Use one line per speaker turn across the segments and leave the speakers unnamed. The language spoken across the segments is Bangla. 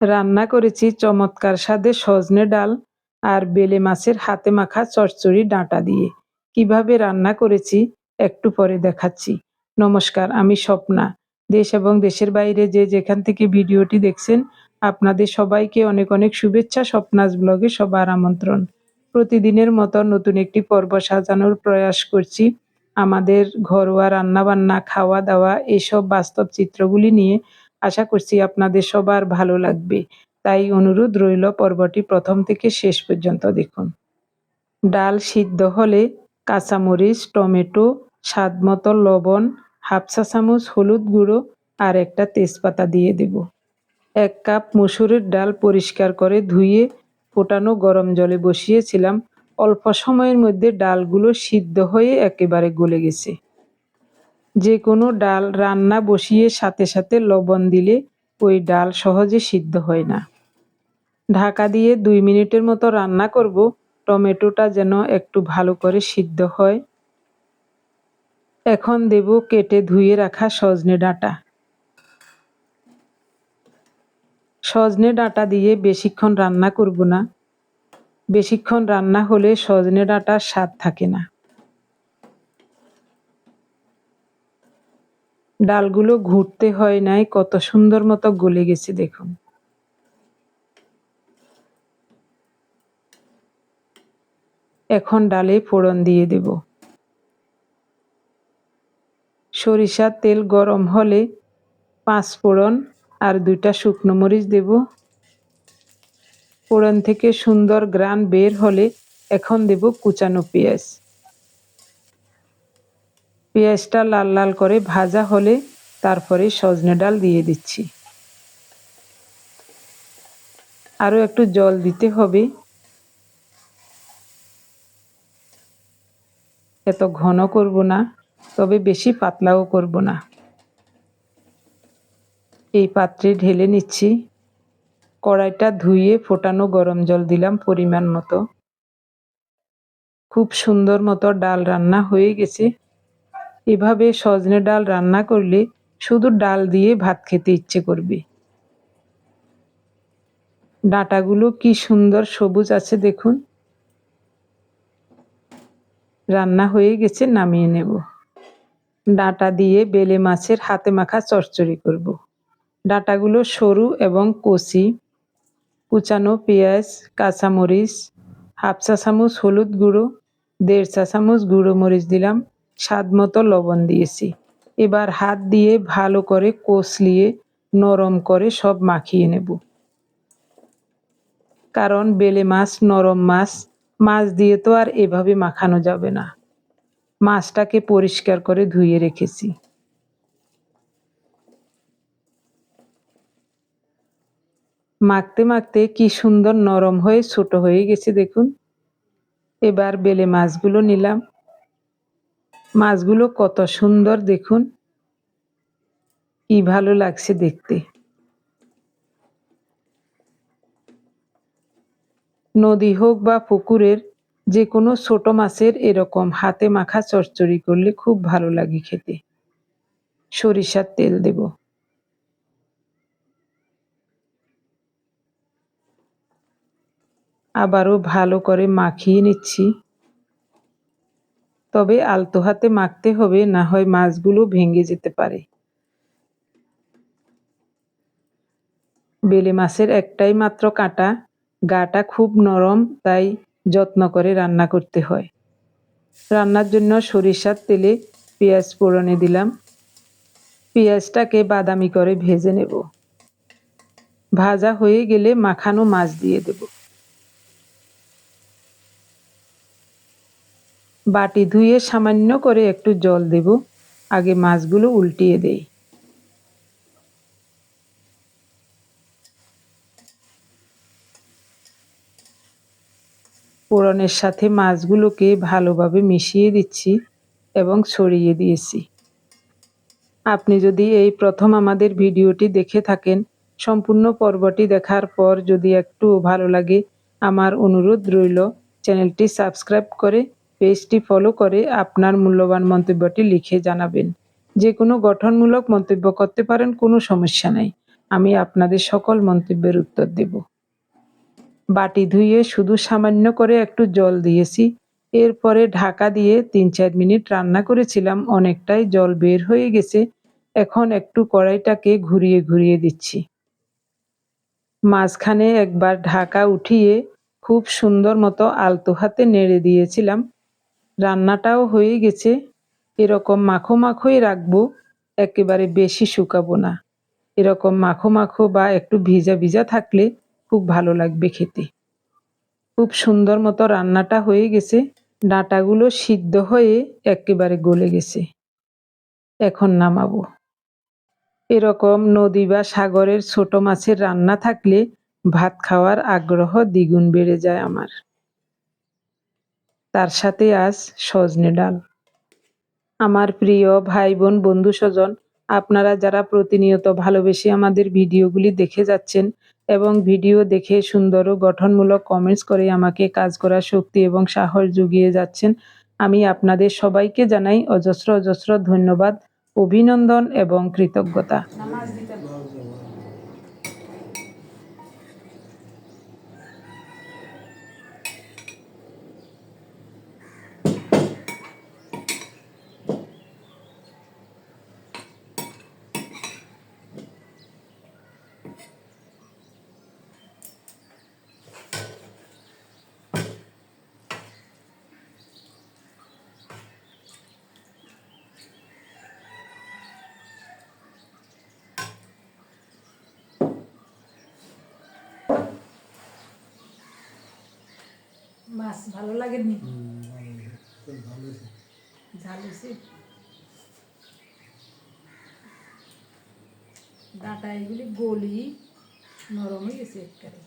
রান্না করেছি চমৎকার স্বাদের সজনে ডাল আর বেলে মাছের হাতে মাখা চচ্চড়ি ডাঁটা দিয়ে। কিভাবে রান্না করেছি একটু পরে দেখাচ্ছি। নমস্কার, আমি স্বপ্না। দেশ এবং দেশের বাইরে যে যেখান থেকে ভিডিওটি দেখছেন, আপনাদের সবাইকে অনেক অনেক শুভেচ্ছা। স্বপ্নাস ব্লগে সবার আমন্ত্রণ। প্রতিদিনের মতো নতুন একটি পর্ব সাজানোর প্রয়াস করছি। আমাদের ঘরোয়া রান্নাবান্না, খাওয়া দাওয়া এসব বাস্তব চিত্রগুলি নিয়ে। আশা করছি আপনাদের সবার ভালো লাগবে। তাই অনুরোধ রইল, পর্বটি প্রথম থেকে শেষ পর্যন্ত দেখুন। ডাল সিদ্ধ হলে কাঁচামরিচ, টমেটো, স্বাদমতো লবণ, হাফ চা চামচ হলুদ গুঁড়ো আর একটা তেজপাতা দিয়ে দেব। 1 কাপ মসুরের ডাল পরিষ্কার করে ধুয়ে ফোটানো গরম জলে বসিয়েছিলাম। অল্প সময়ের মধ্যে ডালগুলো সিদ্ধ হয়ে একেবারে গলে গেছে। যে কোনো ডাল রান্না বসিয়ে সাথে সাথে লবণ দিলে ওই ডাল সহজে সিদ্ধ হয় না। ঢাকা দিয়ে 2 মিনিটের মতো রান্না করব, টমেটোটা যেন একটু ভালো করে সিদ্ধ হয়। এখন দেব কেটে ধুয়ে রাখা সজনে ডাঁটা। সজনে ডাঁটা দিয়ে বেশিক্ষণ রান্না করব না। বেশিক্ষণ রান্না হলে সজনে ডাঁটার স্বাদ থাকে না। ডালগুলো ঘুরতে হয় নাই, কত সুন্দর মতো গলে গেছে দেখুন। এখন ডালে ফোড়ন দিয়ে দেব। সরিষার তেল গরম হলে 5 ফোড়ন আর 2টা শুকনো মরিচ দেব। ফোড়ন থেকে সুন্দর ঘ্রাণ বের হলে এখন দেব কুচানো পেঁয়াজ। পেঁয়াজটা লাল লাল করে ভাজা হলে তারপরে সজনে ডাল দিয়ে দিচ্ছি। আরও একটু জল দিতে হবে। এত ঘন করব না, তবে বেশি পাতলাও করব না। এই পাত্রে ঢেলে নিচ্ছি। কড়াইটা ধুয়ে ফোটানো গরম জল দিলাম পরিমাণ মতো। খুব সুন্দর মতো ডাল রান্না হয়ে গেছে। এভাবে সজনে ডাল রান্না করলে শুধু ডাল দিয়ে ভাত খেতে ইচ্ছে করবে। ডাঁটাগুলো কি সুন্দর সবুজ আছে দেখুন। রান্না হয়ে গেছে, নামিয়ে নেব। ডাঁটা দিয়ে বেলে মাছের হাতে মাখা চচ্চড়ি করব। ডাঁটাগুলো সরু এবং কচি। কুচানো পেঁয়াজ, কাঁচামরিচ, হাফ চা চামচ হলুদ গুঁড়ো, 1.5 চা চামচ গুঁড়ো মরিচ দিলাম, স্বাদ মতো লবণ দিয়েছি। এবার হাত দিয়ে ভালো করে কষলিয়ে নরম করে সব মাখিয়ে নেব। কারণ বেলে মাছ নরম মাছ, মাছ দিয়ে তো আর এভাবে মাখানো যাবে না। মাছটাকে পরিষ্কার করে ধুয়ে রেখেছি। মাখতে মাখতে কি সুন্দর নরম হয়ে ছোট হয়ে গেছে দেখুন। এবার বেলে মাছগুলো নিলাম। মাছগুলো কত সুন্দর দেখুন, কি ভালো লাগছে দেখতে। নদী হোক বা পুকুরের যে কোনো ছোট মাছের এরকম হাতে মাখা চচ্চড়ি করলে খুব ভালো লাগে খেতে। সরিষার তেল দেব। আবারও ভালো করে মাখিয়ে নিচ্ছি। তবে আলতো হাতে মাখতে হবে, না হয় মাছগুলো ভেঙে যেতে পারে। বেলে মাছের একটাই মাত্র কাঁটা, গাটা খুব নরম, তাই যত্ন করে রান্না করতে হয়। রান্নার জন্য সরিষার তেলে পেঁয়াজ ফোড়নে দিলাম। পেঁয়াজটাকে বাদামি করে ভেজে নেব। ভাজা হয়ে গেলে মাখানো মাছ দিয়ে দেব। বাটি ধুয়ে সামান্য করে একটু জল দেব। আগে মাছগুলো উল্টিয়ে দেই। ফোড়নের সাথে মাছগুলোকে ভালোভাবে মিশিয়ে দিচ্ছি এবং ছড়িয়ে দিয়েছি। আপনি যদি এই প্রথম আমাদের ভিডিওটি দেখে থাকেন, সম্পূর্ণ পর্বটি দেখার পর যদি একটু ভালো লাগে, আমার অনুরোধ রইল চ্যানেলটি সাবস্ক্রাইব করে পেজটি ফলো করে আপনার মূল্যবান মন্তব্যটি লিখে জানাবেন। যে কোনো গঠনমূলক মন্তব্য করতে পারেন, কোনো সমস্যা নেই। আমি আপনাদের সকল মন্তব্যের উত্তর দেব। বাটি ধুয়ে শুধু সামান্য করে একটু জল দিয়েছি। এরপরে ঢাকা দিয়ে ৩-৪ মিনিট রান্না করেছিলাম, অনেকটাই জল বের হয়ে গেছে। এখন একটু কড়াইটাকে ঘুরিয়ে ঘুরিয়ে দিচ্ছি। মাঝখানে একবার ঢাকা উঠিয়ে খুব সুন্দর মতো আলতো হাতে নেড়ে দিয়েছিলাম। রান্নাটাও হয়ে গেছে। এরকম মাখো মাখোই রাখবো, একেবারে বেশি শুকাবো না। এরকম মাখো মাখো বা একটু ভিজা ভিজা থাকলে খুব ভালো লাগবে খেতে। খুব সুন্দর মতো রান্নাটা হয়ে গেছে। ডাঁটাগুলো সিদ্ধ হয়ে একেবারে গলে গেছে। এখন নামাবো। এরকম নদী বা সাগরের ছোট মাছের রান্না থাকলে ভাত খাওয়ার আগ্রহ দ্বিগুণ বেড়ে যায় আমার। তার সাথে আজ সজনে ডাল। আমার প্রিয় ভাই বোন বন্ধু স্বজন, আপনারা যারা প্রতিনিয়ত ভালোবেসে আমাদের ভিডিওগুলি দেখে যাচ্ছেন এবং ভিডিও দেখে সুন্দর ও গঠনমূলক কমেন্টস করে আমাকে কাজ করার শক্তি এবং সাহস জুগিয়ে যাচ্ছেন, আমি আপনাদের সবাইকে জানাই অজস্র অজস্র ধন্যবাদ, অভিনন্দন এবং কৃতজ্ঞতা। মাছ ভালো লাগেনি? ঝাল হয়েছে। ডাঁটা এগুলি গলি নরম হয়ে গেছে একবারে।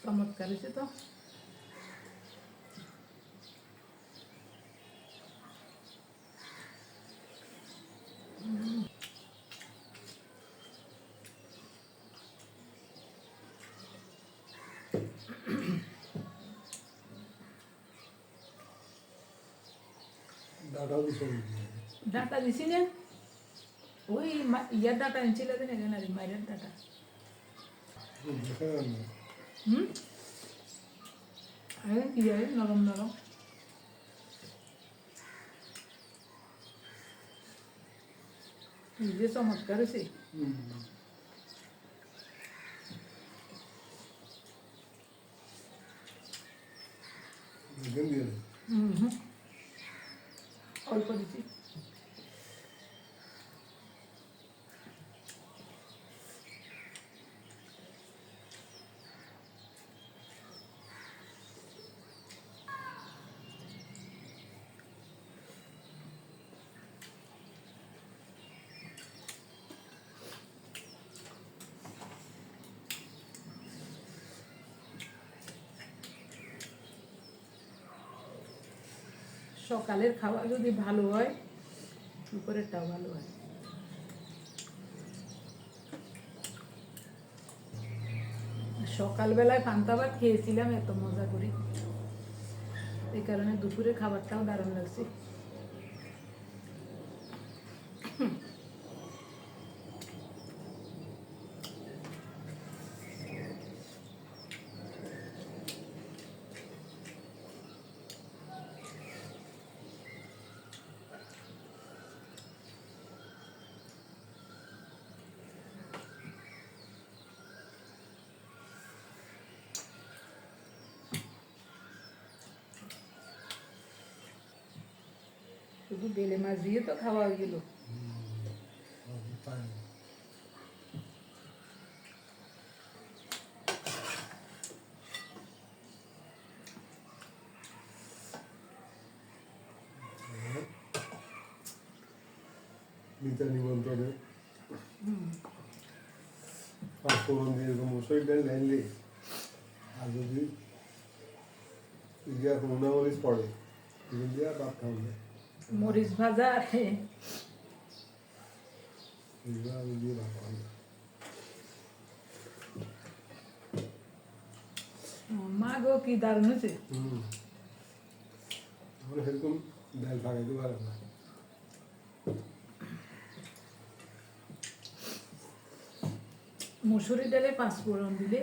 চমৎকার হয়েছে তো। ডাটা দিছি না, ওই ইয়ার ডাটা এনেছিল এখানে মাইরের ডাটা। কি যায় নরম নরম। যে চমৎকার হয়েছে। অল্প দিচ্ছি। সকালের খাবার যদি ভালো হয়, দুপুরেরটাও ভালো হয়। সকালবেলায় পান্তা ভাত খেয়েছিলাম এত মজা করে, এই কারণে দুপুরের খাবারটাও দারুণ লাগছে। শুধু বেলে মাছ দিয়ে তো খাওয়া হয়ে গেল।
নিমন্ত্রণে পাঁচফোড়ন দিয়ে মসুর ডাল ঢাললে আর যদি ইয়া হুমনা মরিচ পড়ে এগুলো দিয়ে ভাত খাওয়া যায়।
মরিচ ভাজা
এগুলো আমি দিয়ে ভালো হয় না।
মা গো কি দারুণ হয়েছে।
আমরা সেরকম ডাল ফাঁকাইতে পারে না।
মুসুরি ডালে 5 ফোড়ন দিলে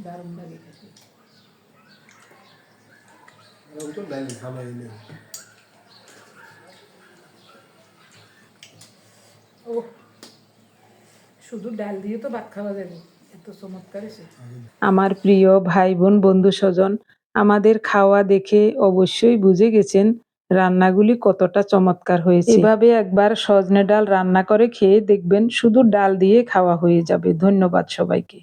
দারুণ লাগে খেতে।
আর তো ডাল খামাই নেই।
ও শুধু ডাল দিয়ে তো ভাত খাওয়া যাবে, এত চমৎকার এসে। আমার প্রিয় ভাই বোন বন্ধু স্বজন আমাদের খাওয়া দেখে অবশ্যই বুঝে গেছেন রান্নাগুলি কতটা চমৎকার হয়েছে। এভাবে একবার সজনে ডাল রান্না করে খেয়ে দেখবেন, শুধু ডাল দিয়ে খাওয়া হয়ে যাবে। ধন্যবাদ সবাইকে।